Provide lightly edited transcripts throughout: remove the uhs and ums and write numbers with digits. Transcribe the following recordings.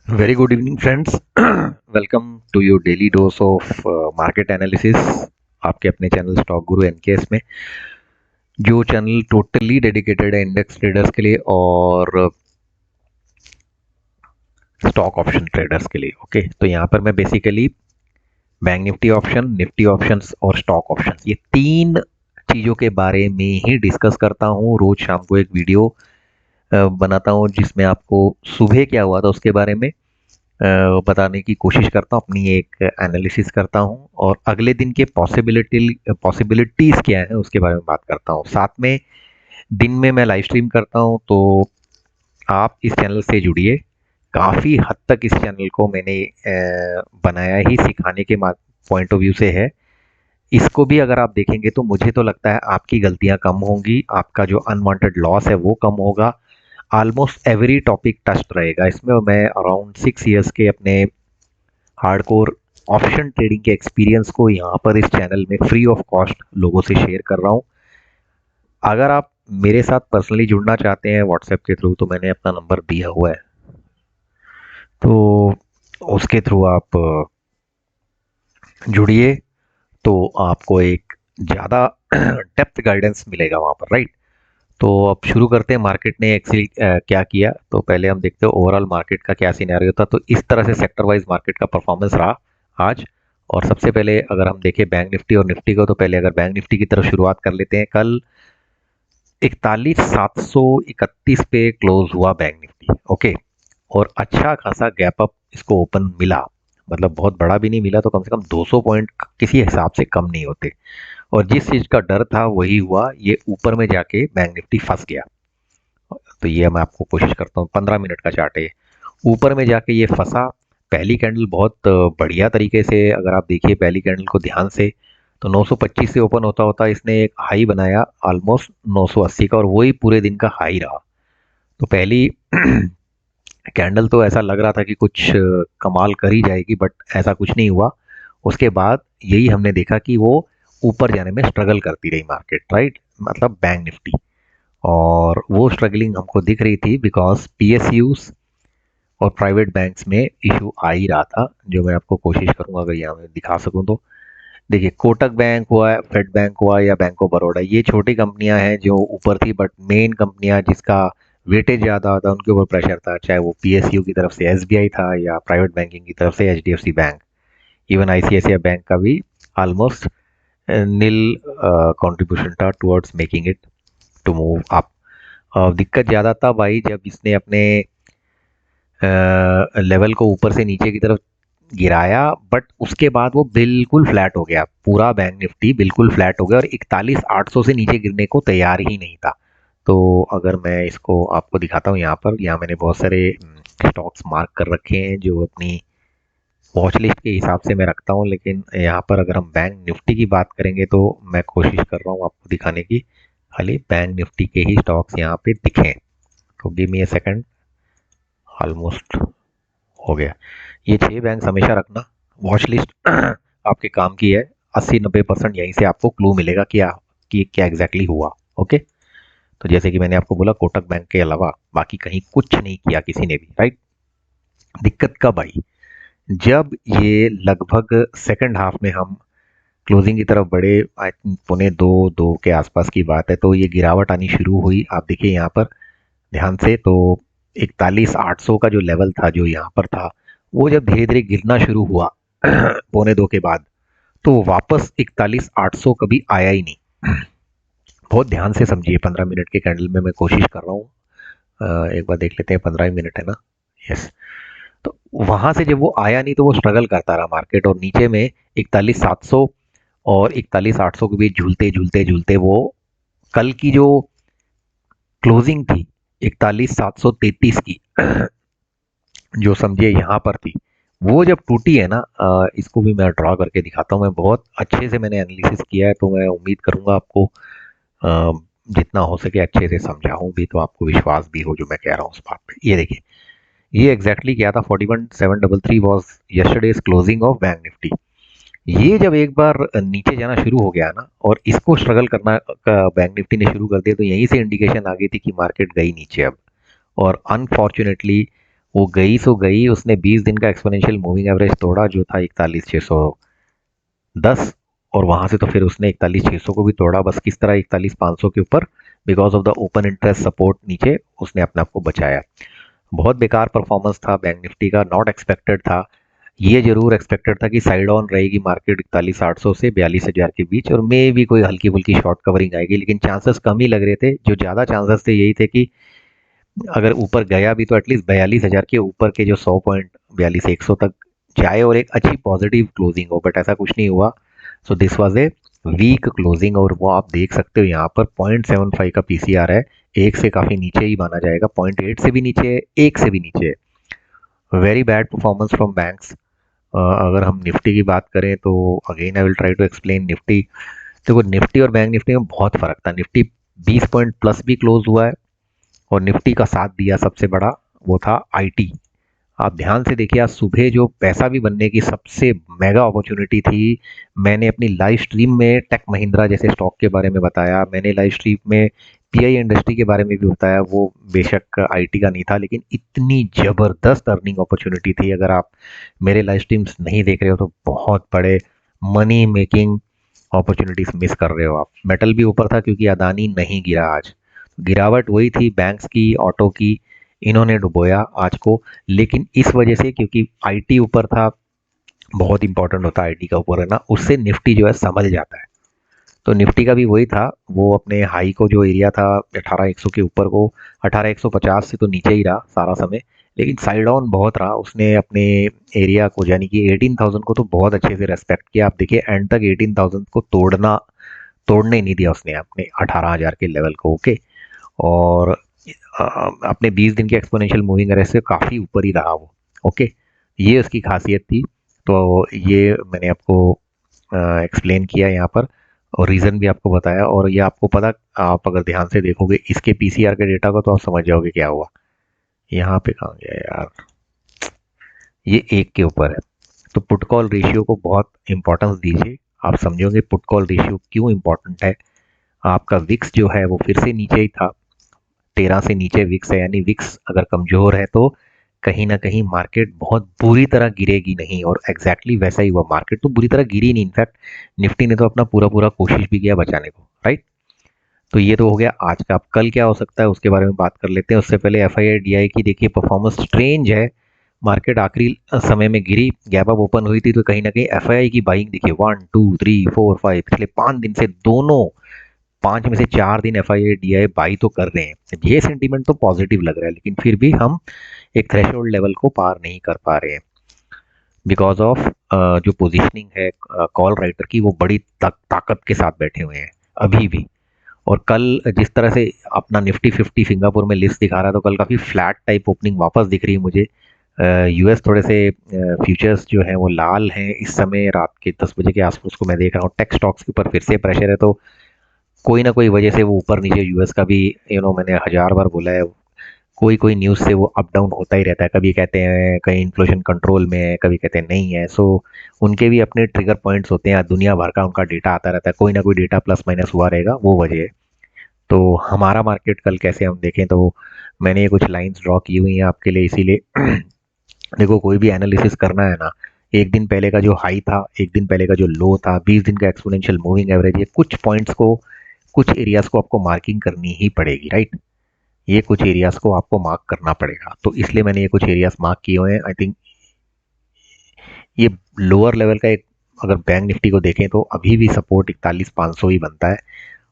Very good evening, friends. Welcome to your daily dose of market analysis. आपके अपने channel stock गुरु NKS में, जो channel totally dedicated है index traders के लिए और स्टॉक ऑप्शन ट्रेडर्स के लिए। ओके, तो यहाँ पर मैं basically bank Nifty option, Nifty options और स्टॉक ऑप्शंस, ये तीन चीज़ों के बारे में ही डिस्कस करता हूँ। रोज शाम को एक वीडियो बनाता हूँ जिसमें आपको सुबह क्या हुआ था उसके बारे में बताने की कोशिश करता हूँ, अपनी एक एनालिसिस करता हूँ और अगले दिन के पॉसिबिलिटीज़ क्या है उसके बारे में बात करता हूँ। साथ में दिन में मैं लाइव स्ट्रीम करता हूँ, तो आप इस चैनल से जुड़िए। काफ़ी हद तक इस चैनल को मैंने बनाया ही सिखाने के पॉइंट ऑफ व्यू से है। इसको भी अगर आप देखेंगे तो मुझे तो लगता है आपकी गलतियाँ कम होंगी, आपका जो अनवांटेड लॉस है वो कम होगा। ऑलमोस्ट एवरी टॉपिक टच्ड रहेगा इसमें, और मैं अराउंड 6 इयर्स के अपने हार्डकोर ऑप्शन ट्रेडिंग के एक्सपीरियंस को यहाँ पर इस चैनल में फ्री ऑफ कॉस्ट लोगों से शेयर कर रहा हूँ। अगर आप मेरे साथ पर्सनली जुड़ना चाहते हैं व्हाट्सएप के थ्रू, तो मैंने अपना नंबर दिया हुआ है, तो उसके थ्रू आप जुड़िए, तो आपको एक ज़्यादा डेप्थ गाइडेंस मिलेगा वहाँ पर, राइट। तो अब शुरू करते हैं मार्केट ने एक्चुअली क्या किया। तो पहले हम देखते हैं ओवरऑल मार्केट का क्या सिनेरियो था। तो इस तरह से सेक्टर वाइज मार्केट का परफॉर्मेंस रहा आज। और सबसे पहले अगर हम देखें बैंक निफ्टी और निफ्टी को, तो पहले अगर बैंक निफ्टी की तरफ शुरुआत कर लेते हैं। कल 41,731 पे क्लोज हुआ बैंक निफ्टी, ओके। और अच्छा खासा गैप अप इसको ओपन मिला, मतलब बहुत बड़ा भी नहीं मिला, तो कम से कम 200 पॉइंट किसी हिसाब से कम नहीं होते। और जिस चीज़ का डर था वही हुआ, ये ऊपर में जाके बैंक निफ्टी फंस गया। तो ये मैं आपको कोशिश करता हूँ, 15 मिनट का चार्ट है ये। ऊपर में जाके ये फंसा। पहली कैंडल बहुत बढ़िया तरीके से, अगर आप देखिए पहली कैंडल को ध्यान से, तो 925 से ओपन होता होता इसने एक हाई बनाया ऑलमोस्ट 980 का, और वही पूरे दिन का हाई रहा। तो पहली कैंडल तो ऐसा लग रहा था कि कुछ कमाल कर ही जाएगी, बट ऐसा कुछ नहीं हुआ। उसके बाद यही हमने देखा कि वो ऊपर जाने में स्ट्रगल करती रही मार्केट, राइट, मतलब बैंक निफ्टी। और वो स्ट्रगलिंग हमको दिख रही थी बिकॉज पीएसयूज और प्राइवेट बैंक्स में इशू आ ही रहा था, जो मैं आपको कोशिश करूंगा अगर यहाँ में दिखा सकूं तो। देखिए, कोटक बैंक हुआ, फेड बैंक हुआ या बैंक ऑफ बड़ौदा, ये छोटी कंपनियां हैं जो ऊपर थी, बट मेन कंपनियां जिसका वेटेज ज़्यादा होता उनके ऊपर प्रेशर था, चाहे वो पीएसयू की तरफ से एसबीआई था या प्राइवेट बैंकिंग की तरफ से HDFC bank. Even ICICI bank का भी ऑलमोस्ट नील कंट्रीब्यूशन था towards making it to move up. दिक्कत ज़्यादा था भाई जब इसने अपने लेवल को ऊपर से नीचे की तरफ गिराया, बट उसके बाद वो बिल्कुल फ्लैट हो गया। पूरा बैंक निफ्टी बिल्कुल फ्लैट हो गया और 41,800 से नीचे गिरने को तैयार ही नहीं था। तो अगर मैं इसको आपको दिखाता हूँ, यहाँ पर, यहाँ मैंने बहुत सारे स्टॉक्स मार्क कर रखे हैं जो अपनी वॉच लिस्ट के हिसाब से मैं रखता हूँ। लेकिन यहाँ पर अगर हम बैंक निफ्टी की बात करेंगे, तो मैं कोशिश कर रहा हूँ आपको दिखाने की, खाली बैंक निफ्टी के ही स्टॉक्स यहाँ पे दिखें। तो गिव मी ए सेकंड। ऑलमोस्ट हो गया। ये 6 बैंक हमेशा रखना, वॉच लिस्ट आपके काम की है। 80-90% यहीं से आपको क्लू मिलेगा कि क्या एग्जैक्टली हुआ, ओके। तो जैसे कि मैंने आपको बोला, कोटक बैंक के अलावा बाकी कहीं कुछ नहीं किया किसी ने भी, राइट। दिक्कत कब आई? जब ये लगभग सेकंड हाफ में हम क्लोजिंग की तरफ बढ़े, आई थिंक पौने दो दो के आसपास की बात है, तो ये गिरावट आनी शुरू हुई। आप देखिए यहाँ पर ध्यान से, तो 41,800 का जो लेवल था, जो यहाँ पर था, वो जब धीरे धीरे गिरना शुरू हुआ पौने दो के बाद, तो वापस 41,800 कभी आया ही नहीं। बहुत ध्यान से समझिए, 15 मिनट के कैंडल में मैं कोशिश कर रहा हूँ। एक बार देख लेते हैं, 15 मिनट है ना, यस। तो वहां से जब वो आया नहीं, तो वो स्ट्रगल करता रहा मार्केट, और नीचे में 41,700 और 41,800 के बीच झूलते झूलते झूलते वो कल की जो क्लोजिंग थी 41,733 की, जो समझिए यहाँ पर थी, वो जब टूटी है ना, इसको भी मैं ड्रॉ करके दिखाता हूँ। मैं बहुत अच्छे से मैंने एनालिसिस किया है, तो मैं उम्मीद करूँगा आपको जितना हो सके अच्छे से समझाऊँ भी, तो आपको विश्वास भी हो जो मैं कह रहा हूँ उस बात पे। ये देखिए, ये एग्जैक्टली क्या था, 41,733 was yesterday's closing of bank Nifty. ये जब एक बार नीचे जाना शुरू हो गया ना, और इसको स्ट्रगल करना का बैंक निफ्टी ने शुरू कर दिया, तो यहीं से इंडिकेशन आ गई थी कि मार्केट गई नीचे अब। और अनफॉर्चुनेटली वो गई सो गई, उसने 20 दिन का एक्सपोनेंशियल मूविंग एवरेज तोड़ा जो था 41,610, और वहां से तो फिर उसने 41,600 को भी तोड़ा, बस किस तरह 41,500 के ऊपर because of the open interest support नीचे उसने अपने आप को बचाया। बहुत बेकार परफॉर्मेंस था बैंक निफ्टी का, नॉट एक्सपेक्टेड था। ये जरूर एक्सपेक्टेड था कि साइड ऑन रहेगी मार्केट 41,800 से 42,000 के बीच, और मे भी कोई हल्की फुल्की शॉर्ट कवरिंग आएगी, लेकिन चांसेस कम ही लग रहे थे। जो ज़्यादा चांसेस थे यही थे कि अगर ऊपर गया भी तो एटलीस्ट 42,000 के ऊपर के जो 100 पॉइंट 42,100 तक जाए और एक अच्छी पॉजिटिव क्लोजिंग हो, बट ऐसा कुछ नहीं हुआ। So this was a weak closing, और वो आप देख सकते हो यहाँ पर 0.75 का पीसीआर है। एक से काफ़ी नीचे ही माना जाएगा, 0.8 से भी नीचे है, एक से भी नीचे है। Very bad performance from banks. अगर हम निफ्टी की बात करें तो again I will try to explain Nifty. देखो निफ्टी और बैंक निफ्टी में बहुत फर्क था। निफ्टी 20 पॉइंट प्लस भी क्लोज हुआ है, और निफ्टी का साथ दिया सबसे बड़ा वो था आईटी। आप ध्यान से देखिए, आज सुबह जो पैसा भी बनने की सबसे मेगा अपॉर्चुनिटी थी, मैंने अपनी लाइव स्ट्रीम में टेक महिंद्रा जैसे स्टॉक के बारे में बताया, मैंने लाइव स्ट्रीम में पीआई इंडस्ट्री के बारे में भी बताया। वो बेशक आईटी का नहीं था, लेकिन इतनी ज़बरदस्त अर्निंग अपॉर्चुनिटी थी। अगर आप मेरे लाइव स्ट्रीम्स नहीं देख रहे हो तो बहुत बड़े मनी मेकिंग अपॉर्चुनिटीज मिस कर रहे हो आप। मेटल भी ऊपर था क्योंकि अदानी नहीं गिरा आज। गिरावट वही थी बैंक्स की, ऑटो की, इन्होंने डुबोया आज को। लेकिन इस वजह से क्योंकि आईटी ऊपर था, बहुत इंपॉर्टेंट होता है आईटी का ऊपर रहना, उससे निफ्टी जो है संभल जाता है। तो निफ्टी का भी वही था, वो अपने हाई को जो एरिया था 18,100 के ऊपर को, 18,150 से तो नीचे ही रहा सारा समय, लेकिन साइड ऑन बहुत रहा। उसने अपने एरिया को यानी कि 18,000 को तो बहुत अच्छे से रेस्पेक्ट किया। आप देखिए एंड तक 18,000 को तोड़ने नहीं दिया उसने अपने 18,000 के लेवल को। ओके, और अपने 20 दिन के एक्सपोनेंशियल मूविंग एवरेज से काफ़ी ऊपर ही रहा वो। ओके, ये उसकी खासियत थी। तो ये मैंने आपको एक्सप्लेन किया यहाँ पर, और रीज़न भी आपको बताया। और ये आपको पता, आप अगर ध्यान से देखोगे इसके पीसीआर के डेटा को तो आप समझ जाओगे क्या हुआ। यहाँ पे कहाँ गया यार, ये एक के ऊपर है। तो पुट कॉल रेशियो को बहुत इंपॉर्टेंस दीजिए, आप समझोगे पुट कॉल रेशियो क्यों इंपॉर्टेंट है। आपका विक्स जो है वो फिर से नीचे ही था, 13 से नीचे विक्स है, यानी विक्स अगर कमज़ोर है तो कहीं ना कहीं मार्केट बहुत बुरी तरह गिरेगी नहीं, और एग्जैक्टली वैसा ही हुआ। मार्केट तो बुरी तरह गिरी नहीं, इनफैक्ट निफ्टी ने तो अपना पूरा पूरा कोशिश भी किया बचाने को, राइट। तो ये तो हो गया आज का। अब कल क्या हो सकता है उसके बारे में बात कर लेते हैं। उससे पहले F I I D I की देखिए परफॉर्मेंस स्ट्रेंज है। मार्केट आखिरी समय में गिरी, गैप अप ओपन हुई थी, तो कहीं ना कहीं एफ आई आई की बाइंग देखिए 1 2 3 4 5 पिछले 5 दिन से, दोनों 5 में से 4 दिन F I I D I by तो कर रहे हैं। ये सेंटीमेंट तो पॉजिटिव लग रहा है, लेकिन फिर भी हम एक थ्रेशोल्ड लेवल को पार नहीं कर पा रहे हैं बिकॉज ऑफ जो पोजीशनिंग है कॉल राइटर की, वो बड़ी ताकत के साथ बैठे हुए हैं अभी भी। और कल जिस तरह से अपना निफ्टी 50 सिंगापुर में लिस्ट दिखा रहा है, तो कल काफ़ी फ्लैट टाइप ओपनिंग वापस दिख रही है मुझे। यूएस थोड़े से फ्यूचर्स जो हैं वो लाल हैं इस समय, रात के 10 बजे के आसपास को मैं देख रहा हूँ। टेक स्टॉक्स के ऊपर फिर से प्रेशर है, तो कोई ना कोई वजह से वो ऊपर नीचे, यूएस का भी मैंने 1000 बार बोला है, कोई कोई न्यूज़ से वो अप डाउन होता ही रहता है। कभी कहते हैं कहीं इन्फ्लेशन कंट्रोल में है, कभी कहते हैं नहीं है। सो उनके भी अपने ट्रिगर पॉइंट्स होते हैं, दुनिया भर का उनका डेटा आता रहता है, कोई ना कोई डेटा प्लस माइनस हुआ रहेगा, वो वजह है। तो हमारा मार्केट कल कैसे हम देखें, तो मैंने ये कुछ लाइंस ड्रॉ की हुई हैं आपके लिए, इसीलिए देखो कोई भी एनालिसिस करना है ना, एक दिन पहले का जो हाई था, एक दिन पहले का जो लो था, 20 दिन का एक्सपोनेंशियल मूविंग एवरेज, ये कुछ पॉइंट्स को, कुछ एरियाज को आपको मार्किंग करनी ही पड़ेगी, राइट। ये कुछ एरियाज को आपको मार्क करना पड़ेगा, तो इसलिए मैंने ये कुछ एरियाज मार्क किए हुए हैं। आई थिंक ये लोअर लेवल का एक, अगर बैंक निफ्टी को देखें तो अभी भी सपोर्ट 41,500 ही बनता है,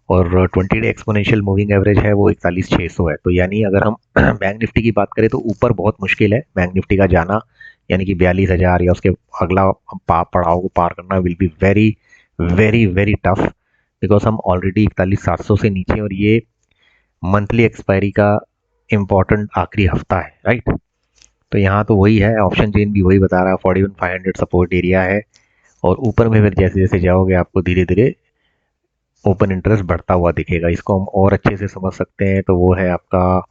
और 20 डे एक्सपोनेंशियल मूविंग एवरेज है वो 41,600 है। तो यानी अगर हम बैंक निफ्टी की बात करें तो ऊपर बहुत मुश्किल है बैंक निफ्टी का जाना, यानी कि 42,000 या उसके अगला पड़ाव को पार करना will be very very very tough, because हम ऑलरेडी 41,700 से नीचे, और ये मंथली एक्सपायरी का इम्पॉर्टेंट आखिरी हफ्ता है, राइट। तो यहाँ तो वही है, ऑप्शन चेन भी वही बता रहा है, 41,500 सपोर्ट एरिया है। और ऊपर में फिर जैसे जैसे जाओगे आपको धीरे धीरे ओपन इंटरेस्ट बढ़ता हुआ दिखेगा। इसको हम और अच्छे से समझ सकते हैं, तो वो है आपका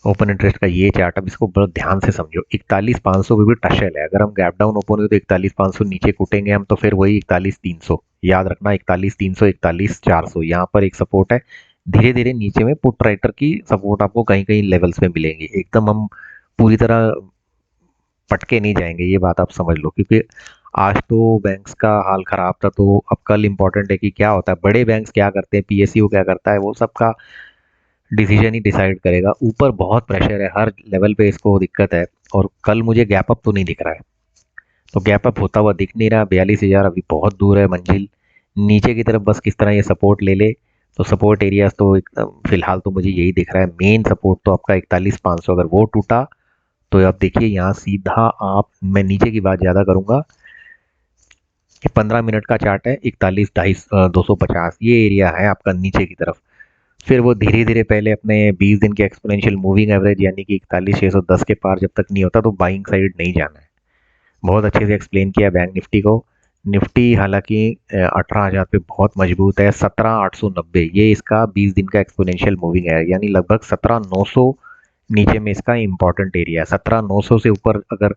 ओपन इंटरेस्ट का ये चार्ट। अब इसको बहुत ध्यान से समझो, 41,500 भी टशल है। अगर हम गैप डाउन ओपन हुए तो 41,500 नीचे कूटेंगे हम, तो फिर वही 41,300, याद रखना 41,300 41,400 यहाँ पर एक सपोर्ट है, धीरे धीरे नीचे में पुट राइटर की सपोर्ट आपको कहीं कहीं लेवल्स में मिलेंगी। एकदम हम पूरी तरह पटके नहीं जाएंगे, ये बात आप समझ लो, क्योंकि आज तो बैंक्स का हाल खराब था, तो अब कल इम्पोर्टेंट है कि क्या होता है, बड़े बैंक्स क्या करते हैं, पीएसयू क्या करता है, वो सबका डिसीजन ही डिसाइड करेगा। ऊपर बहुत प्रेशर है, हर लेवल पे इसको दिक्कत है। और कल मुझे गैप अप तो नहीं दिख रहा है, तो गैप अप होता हुआ दिख नहीं रहा। 42,000 अभी बहुत दूर है मंजिल। नीचे की तरफ बस किस तरह ये सपोर्ट ले ले, तो सपोर्ट एरियाज तो फिलहाल तो मुझे यही दिख रहा है। मेन सपोर्ट तो आपका 41,500, अगर वो टूटा तो आप देखिए यहाँ सीधा आप, मैं नीचे की बात ज़्यादा करूँगा, ये 15 मिनट का चार्ट है, 41,250 ये एरिया है आपका नीचे की तरफ। फिर वो धीरे धीरे पहले अपने 20 दिन के एक्सपोनेंशियल मूविंग एवरेज यानी कि 41,610 के पार जब तक नहीं होता तो बाइंग साइड नहीं जाना है। बहुत अच्छे से एक्सप्लेन किया बैंक निफ्टी को। निफ्टी हालांकि 18,000 पे बहुत मजबूत है। 17,890 ये इसका 20 दिन का एक्सपोनेंशियल मूविंग है, यानी लगभग 17,900 नीचे में इसका इंपॉर्टेंट एरिया है। 17,900 से ऊपर अगर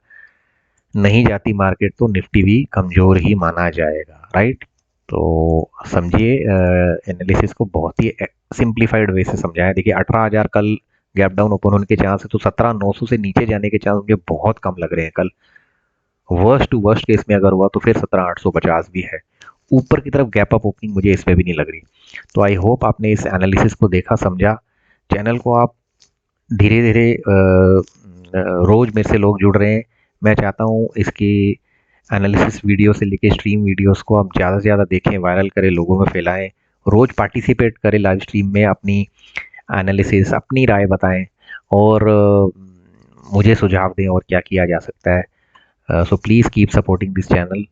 नहीं जाती मार्केट तो निफ्टी भी कमज़ोर ही माना जाएगा, राइट। तो समझिए, एनालिसिस को बहुत ही सिंप्लीफाइड वे से समझाया। देखिए 18,000 कल गैप डाउन ओपन होने के चांस है, तो 17,900 से नीचे जाने के चांस मुझे बहुत कम लग रहे हैं कल। वर्स्ट टू वर्स्ट केस में अगर हुआ तो फिर 17,850 भी है। ऊपर की तरफ गैप अप ओपनिंग मुझे इसमें भी नहीं लग रही। तो आई होप आपने इस एनालिसिस को देखा, समझा। चैनल को आप धीरे धीरे रोज मेरे से लोग जुड़ रहे हैं। मैं चाहता हूँ इसकी एनालिसिस वीडियो से लेके स्ट्रीम वीडियोस को आप ज़्यादा से ज़्यादा देखें, वायरल करें, लोगों में फैलाएं, रोज़ पार्टिसिपेट करें लाइव स्ट्रीम में, अपनी एनालिसिस, अपनी राय बताएं, और मुझे सुझाव दें और क्या किया जा सकता है। So please keep supporting this channel.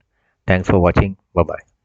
Thanks for watching. Bye bye.